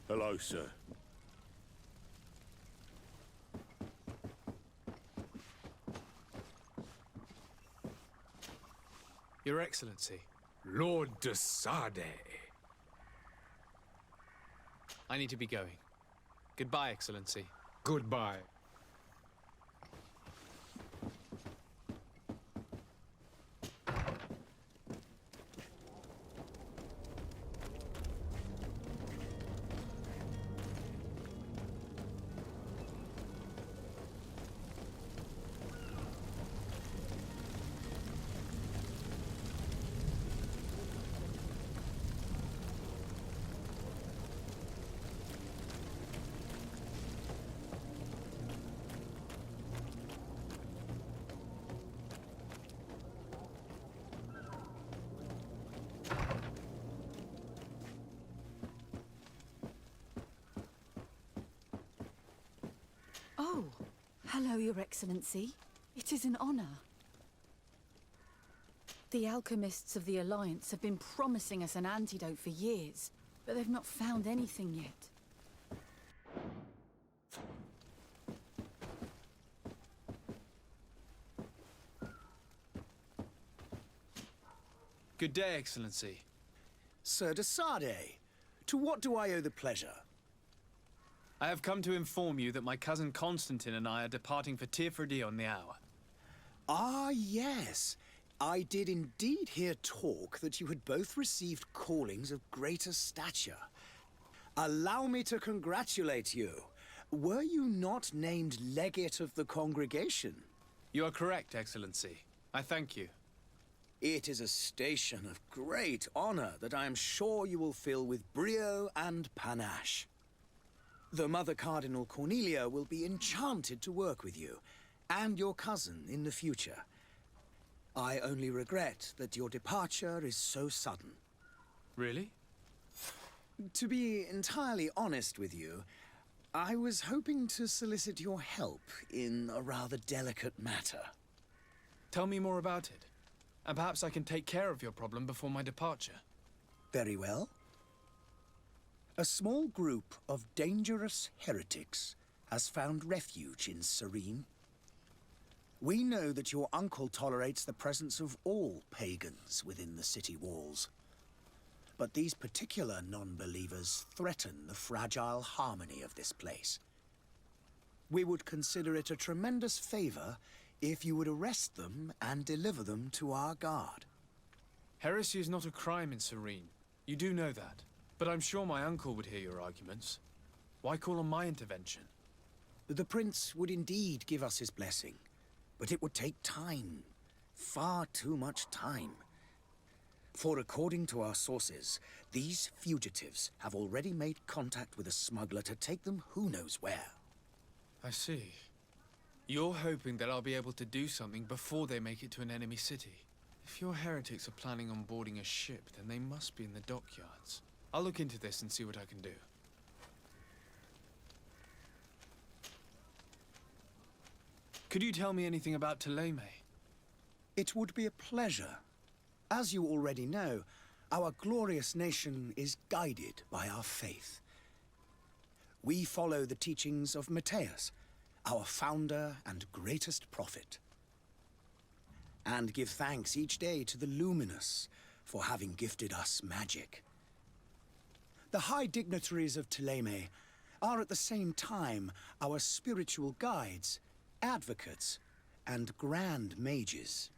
Hello, sir. Your Excellency, Lord de Sade. I need to be going. Goodbye, Excellency. Goodbye. Oh, hello, Your Excellency. It is an honor. The alchemists of the Alliance have been promising us an antidote for years, but they've not found anything yet. Good day, Excellency. Sir de Sade, to what do I owe the pleasure? I have come to inform you that my cousin Constantine and I are departing for Teerfredi on the hour. Ah, yes. I did indeed hear talk that you had both received callings of greater stature. Allow me to congratulate you. Were you not named legate of the congregation? You are correct, Excellency. I thank you. It is a station of great honor that I am sure you will fill with brio and panache. The Mother Cardinal Cornelia will be enchanted to work with you, and your cousin in the future. I only regret that your departure is so sudden. Really? To be entirely honest with you, I was hoping to solicit your help in a rather delicate matter. Tell me more about it, and perhaps I can take care of your problem before my departure. Very well. A small group of dangerous heretics has found refuge in Serene. We know that your uncle tolerates the presence of all pagans within the city walls. But these particular non-believers threaten the fragile harmony of this place. We would consider it a tremendous favor if you would arrest them and deliver them to our guard. Heresy is not a crime in Serene. You do know that. But I'm sure my uncle would hear your arguments. Why call on my intervention? The prince would indeed give us his blessing, but it would take time. Far too much time. For according to our sources, these fugitives have already made contact with a smuggler to take them who knows where. I see. You're hoping that I'll be able to do something before they make it to an enemy city. If your heretics are planning on boarding a ship, then they must be in the dockyards. I'll look into this and see what I can do. Could you tell me anything about Thélème? It would be a pleasure. As you already know, our glorious nation is guided by our faith. We follow the teachings of Matthias, our founder and greatest prophet, and give thanks each day to the Luminous for having gifted us magic. The high dignitaries of Thélème are at the same time our spiritual guides, advocates, and grand mages.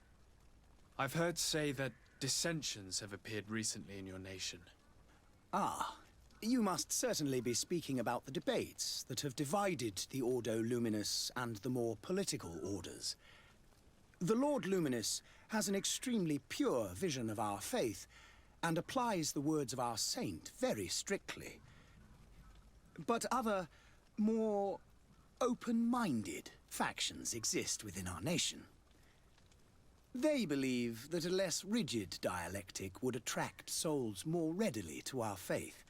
I've heard say that dissensions have appeared recently in your nation. Ah, you must certainly be speaking about the debates that have divided the Ordo Luminous and the more political orders. The Lord Luminous has an extremely pure vision of our faith, and applies the words of our saint very strictly. But other, more open-minded factions exist within our nation. They believe that a less rigid dialectic would attract souls more readily to our faith.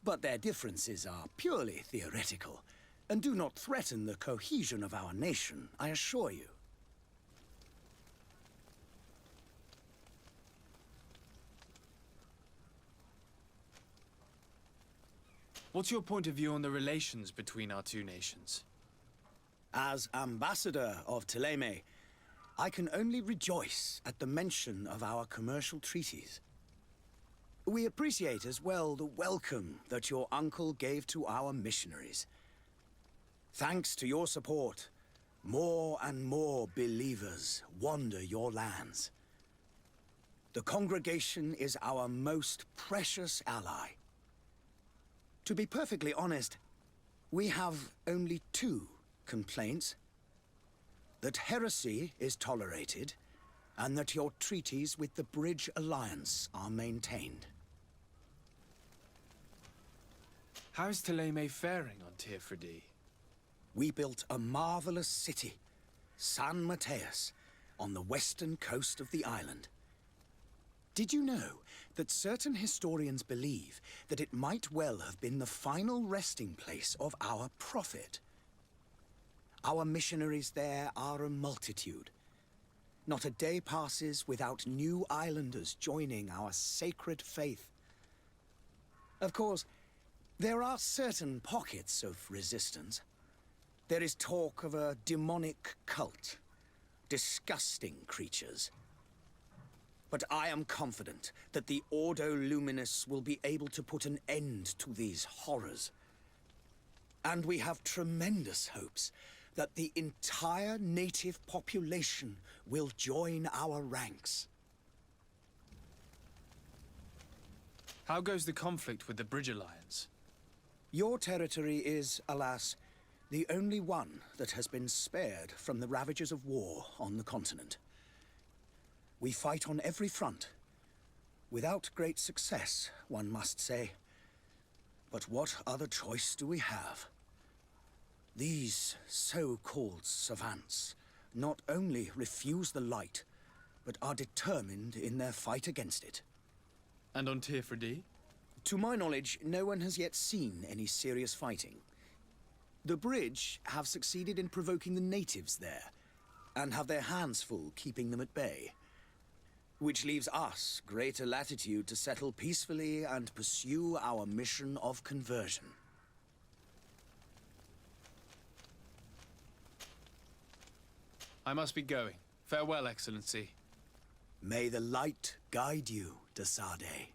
But their differences are purely theoretical, and do not threaten the cohesion of our nation, I assure you. What's your point of view on the relations between our two nations? As ambassador of Thélème, I can only rejoice at the mention of our commercial treaties. We appreciate as well the welcome that your uncle gave to our missionaries. Thanks to your support, more and more believers wander your lands. The congregation is our most precious ally. To be perfectly honest, we have only two complaints. That heresy is tolerated, and that your treaties with the Bridge Alliance are maintained. How's Thélème faring on Teofredi? We built a marvelous city, San Mateus, on the western coast of the island. Did you know that certain historians believe that it might well have been the final resting place of our prophet? Our missionaries there are a multitude. Not a day passes without new islanders joining our sacred faith. Of course, there are certain pockets of resistance. There is talk of a demonic cult, disgusting creatures. But I am confident that the Ordo Luminus will be able to put an end to these horrors. And we have tremendous hopes that the entire native population will join our ranks. How goes the conflict with the Bridge Alliance? Your territory is, alas, the only one that has been spared from the ravages of war on the continent. We fight on every front. Without great success, one must say. But what other choice do we have? These so-called savants not only refuse the light, but are determined in their fight against it. And on Teofredi? To my knowledge, no one has yet seen any serious fighting. The Bridge have succeeded in provoking the natives there, and have their hands full keeping them at bay. Which leaves us greater latitude to settle peacefully and pursue our mission of conversion. I must be going. Farewell, Excellency. May the light guide you, de Sardet.